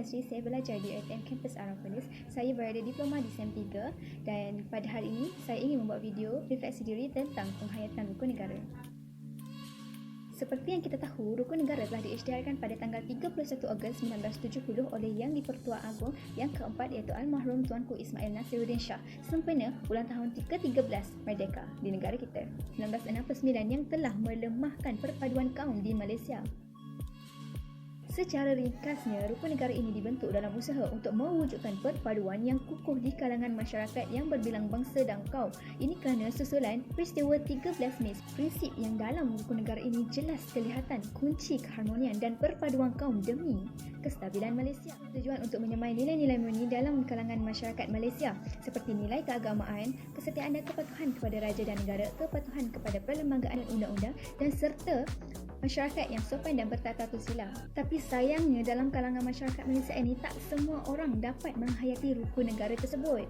Yasri, saya belajar di UiTM Kampus Arapolis. Saya berada diploma di SEM 3 dan pada hari ini saya ingin membuat video refleksi diri tentang penghayatan rukun negara. Seperti yang kita tahu, rukun negara telah diisytiharkan pada tanggal 31 Ogos 1970 oleh Yang di-Pertua Agong yang keempat iaitu Almarhum Tuanku Ismail Nasiruddin Shah sempena ulang tahun ke-13 Merdeka di negara kita 1969 yang telah melemahkan perpaduan kaum di Malaysia. Secara ringkasnya, rukun negara ini dibentuk dalam usaha untuk mewujudkan perpaduan yang kukuh di kalangan masyarakat yang berbilang bangsa dan kaum. Ini kerana susulan peristiwa 13 Mei. Prinsip yang dalam rukun negara ini jelas kelihatan kunci keharmonian dan perpaduan kaum demi kestabilan Malaysia. Tujuan untuk menyemai nilai-nilai murni dalam kalangan masyarakat Malaysia seperti nilai keagamaan, kesetiaan dan kepatuhan kepada raja dan negara, kepatuhan kepada perlembagaan dan undang-undang dan serta masyarakat yang sopan dan bertata susila. Tapi sayangnya dalam kalangan masyarakat Malaysia ini tak semua orang dapat menghayati rukun negara tersebut.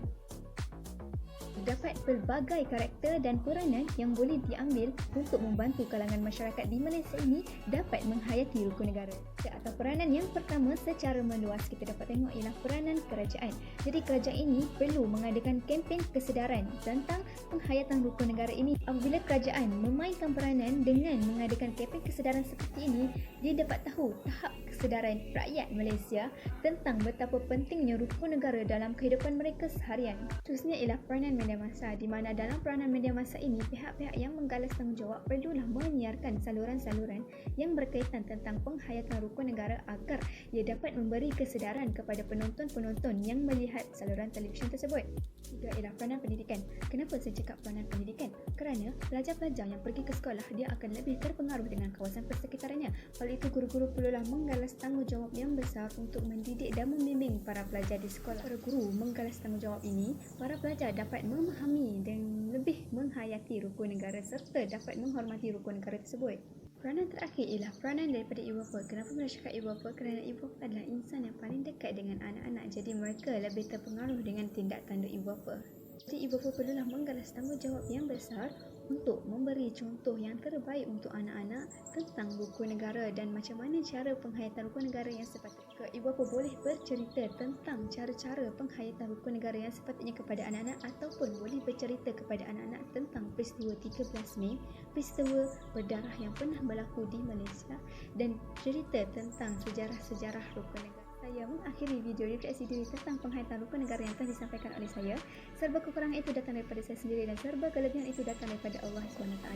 Terdapat pelbagai karakter dan peranan yang boleh diambil untuk membantu kalangan masyarakat di Malaysia ini dapat menghayati rukun negara. Atau peranan yang pertama secara meluas kita dapat tengok ialah peranan kerajaan. Jadi kerajaan ini perlu mengadakan kempen kesedaran tentang penghayatan rukun negara ini. Apabila kerajaan memainkan peranan dengan mengadakan kempen kesedaran seperti ini, dia dapat tahu tahap kesedaran rakyat Malaysia tentang betapa pentingnya rukun negara dalam kehidupan mereka seharian. Terusnya ialah peranan media massa, di mana dalam peranan media massa ini pihak-pihak yang menggalas tanggungjawab perlulah menyiarkan saluran-saluran yang berkaitan tentang penghayatan rukun negara agar ia dapat memberi kesedaran kepada penonton-penonton yang melihat saluran televisyen tersebut. Tiga ialah peranan pendidikan. Kenapa saya cakap peranan pendidikan? Kerana pelajar-pelajar yang pergi ke sekolah dia akan lebih terpengaruh dengan kawasan persekitarannya. Oleh itu guru-guru perlulah menggalas tanggungjawab yang besar untuk mendidik dan membimbing para pelajar di sekolah. Para guru menggalas tanggungjawab ini, para pelajar dapat memahami dan lebih menghayati rukun negara serta dapat menghormati rukun negara tersebut. Peranan terakhir ialah peranan daripada ibu bapa. Kenapa saya cakap ibu bapa? Kerana ibu bapa adalah insan yang paling dekat dengan anak-anak, jadi mereka lebih terpengaruh dengan tindak tanduk ibu bapa. Jadi ibu bapa perlulah menggalas tanggungjawab yang besar untuk memberi contoh yang terbaik untuk anak-anak tentang rukun negara dan macam mana cara penghayatan rukun negara yang sepatutnya. Ibu bapa boleh bercerita tentang cara-cara penghayatan rukun negara yang sepatutnya kepada anak-anak ataupun boleh bercerita kepada anak-anak tentang peristiwa 13 Mei, peristiwa berdarah yang pernah berlaku di Malaysia dan cerita tentang sejarah-sejarah rukun negara. Saya mengakhiri video refleksi diri tentang penghayatan rukun negara yang telah disampaikan oleh saya. Serba kekurangan itu datang daripada saya sendiri dan serba kelebihan itu datang daripada Allah SWT.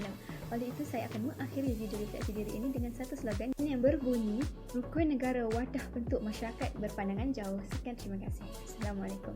Oleh itu saya akan mengakhiri video refleksi diri ini dengan satu slogan yang berbunyi, rukun negara wadah bentuk masyarakat berpandangan jauh. Sekian, terima kasih. Assalamualaikum.